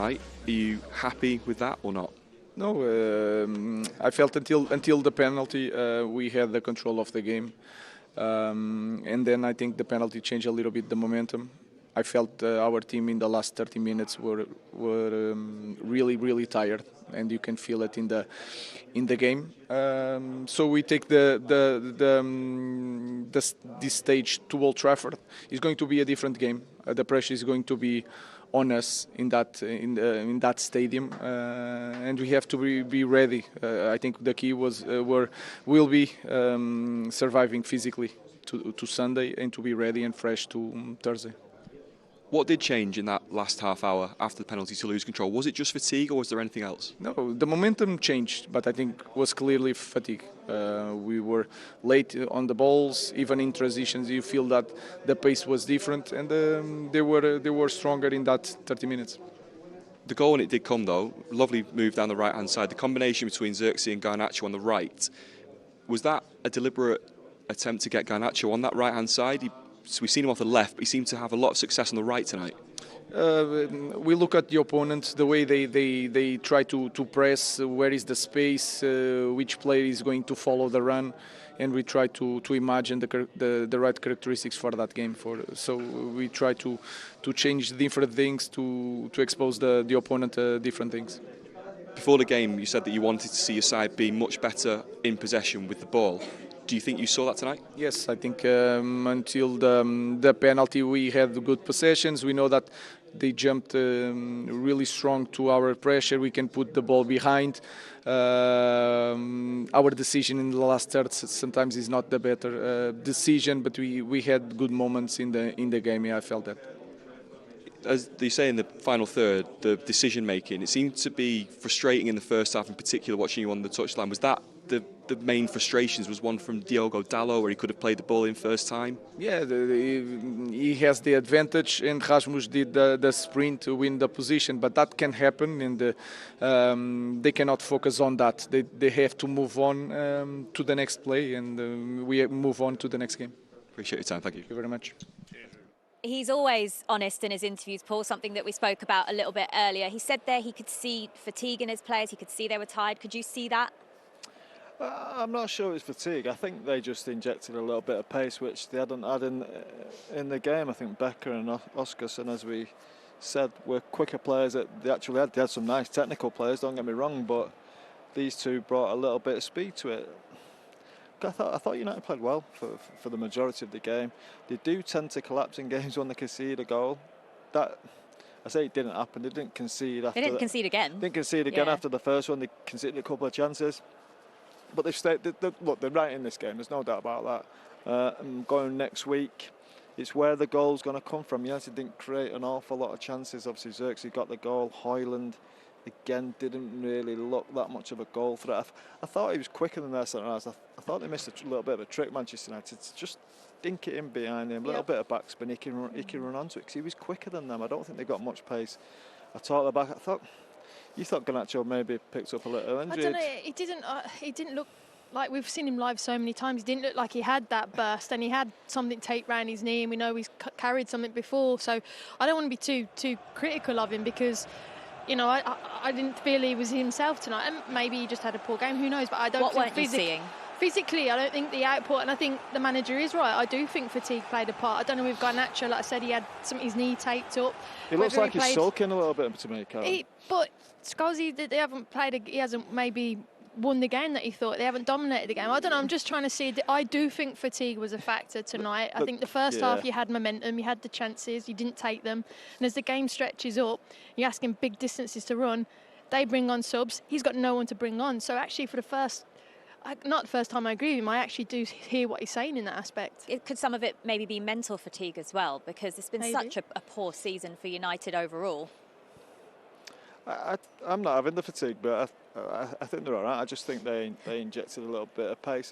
tonight. Are you happy with that or not? No, I felt until the penalty we had the control of the game, and then I think the penalty changed a little bit the momentum. I felt our team in the last 30 minutes were really tired, and you can feel it in the game. So we take this stage to Old Trafford. It's going to be a different game. The pressure is going to be on us in that stadium, and we have to be ready. I think the key will be surviving physically to Sunday and to be ready and fresh to Thursday. What did change in that last half hour after the penalty to lose control? Was it just fatigue or was there anything else? No, the momentum changed, but I think was clearly fatigue. We were late on the balls, even in transitions. You feel that the pace was different, and they were stronger in that 30 minutes. The goal, when it did come though, lovely move down the right-hand side. The combination between Zirkzee and Garnacho on the right, was that a deliberate attempt to get Garnacho on that right-hand side? So we've seen him off the left, but he seemed to have a lot of success on the right tonight. We look at the opponent, the way they try to press, where is the space, which player is going to follow the run, and we try to imagine the right characteristics for that game. So we try to change different things to expose the opponent different things. Before the game, you said that you wanted to see your side be much better in possession with the ball. Do you think you saw that tonight? Yes, I think until the penalty we had good possessions. We know that they jumped really strong to our pressure. We can put the ball behind. Our decision in the last third sometimes is not the better decision, but we had good moments in the game. Yeah, I felt that. As they say in the final third, the decision making, it seemed to be frustrating in the first half in particular, watching you on the touchline. Was that the main frustrations? Was one from Diogo Dalot where he could have played the ball in first time? Yeah, he has the advantage, and Rasmus did the sprint to win the position, but that can happen, and they cannot focus on that. They have to move on to the next play, and we move on to the next game. Appreciate your time, thank you. Thank you very much. He's always honest in his interviews, Paul, something that we spoke about a little bit earlier. He said there he could see fatigue in his players, he could see they were tired. Could you see that? I'm not sure it's fatigue. I think they just injected a little bit of pace, which they hadn't had in the game. I think Becker and Oskarsson, as we said, were quicker players that they actually had. They had some nice technical players, don't get me wrong, but these two brought a little bit of speed to it. I thought United played well for the majority of the game. They do tend to collapse in games when they concede a goal. That, I say it didn't happen. They didn't concede after. They didn't concede again. Didn't concede again after the first one. They conceded a couple of chances. But they've stayed. Look, they're right in this game. There's no doubt about that. And going next week, it's where the goal's going to come from. United didn't create an awful lot of chances. Obviously, Zirkzee got the goal. Hoyland, again, didn't really look that much of a goal threat. I thought he was quicker than their centre halves. I thought they missed a little bit of a trick, Manchester United, to just dink it in behind him. A little bit of backspin, he can run onto it because he was quicker than them. I don't think they got much pace at all at the back. You thought Garnacho maybe picked up a little injury. I don't know. He didn't look like, we've seen him live so many times. He didn't look like he had that burst, and he had something taped around his knee, and we know he's carried something before. So I don't want to be too critical of him because, you know, I didn't feel he was himself tonight. And maybe he just had a poor game. Who knows? But I don't. What weren't you seeing? Physically, I don't think the output, and I think the manager is right. I do think fatigue played a part. I don't know with Garnacho, like I said, he had his knee taped up. He looks like he's sulking a little bit to me, Karen. But Zirkzee, they haven't played. He hasn't maybe won the game that he thought. They haven't dominated the game. I don't know. I'm just trying to see. I do think fatigue was a factor tonight. I think the first half you had momentum, you had the chances, you didn't take them, and as the game stretches up, you're asking big distances to run. They bring on subs. He's got no one to bring on. So actually, for the first. Not the first time I agree with him, I actually do hear what he's saying in that aspect. Could some of it maybe be mental fatigue as well? Because it's been such a poor season for United overall. I'm not having the fatigue, but I think they're all right. I just think they injected a little bit of pace,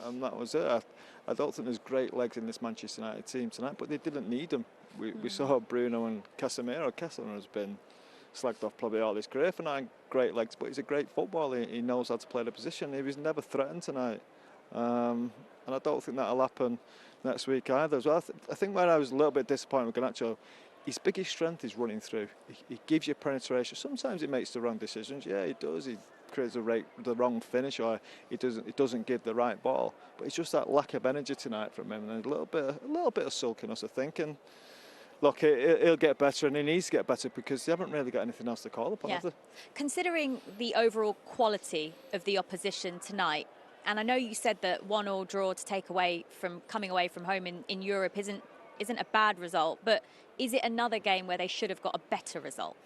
and that was it. I don't think there's great legs in this Manchester United team tonight, but they didn't need them. We saw Bruno and Casemiro. Casemiro has been slagged off probably all his career for not great legs, but he's a great footballer. He knows how to play the position. He was never threatened tonight, and I don't think that'll happen next week either. As well, I think where I was a little bit disappointed with Garnacho, his biggest strength is running through. He gives you penetration. Sometimes he makes the wrong decisions. Yeah, he does. He creates the wrong finish, or he doesn't give the right ball. But it's just that lack of energy tonight from him, and a little bit of sulkiness, I think. And look, he'll get better, and he needs to get better because they haven't really got anything else to call upon. Yeah. Have they? Considering the overall quality of the opposition tonight, and I know you said that 1-1 draw to take away from coming away from home in Europe isn't a bad result, but is it another game where they should have got a better result?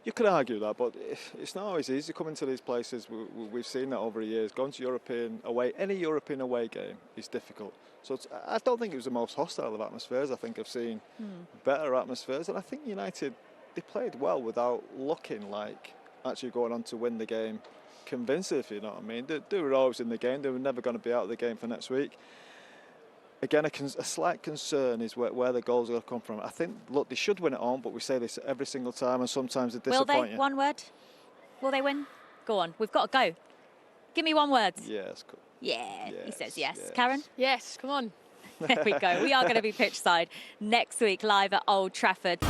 You could argue that, but it's not always easy coming to these places. We've seen that over the years. Going to any European away game is difficult. So I don't think it was the most hostile of atmospheres. I think I've seen better atmospheres, and I think United, they played well without looking like actually going on to win the game convincing, if you know what I mean. They were always in the game. They were never going to be out of the game for next week. Again, a slight concern is where the goals are going to come from. I think, look, they should win at home, but we say this every single time, and sometimes they disappoint Will they? you. One word? Will they win? Go on. We've got to go. Give me one word. Yes. Cool. Yeah, he Yes, says yes. yes. Karen? Yes, come on. There we go. We are going to be pitch side next week live at Old Trafford.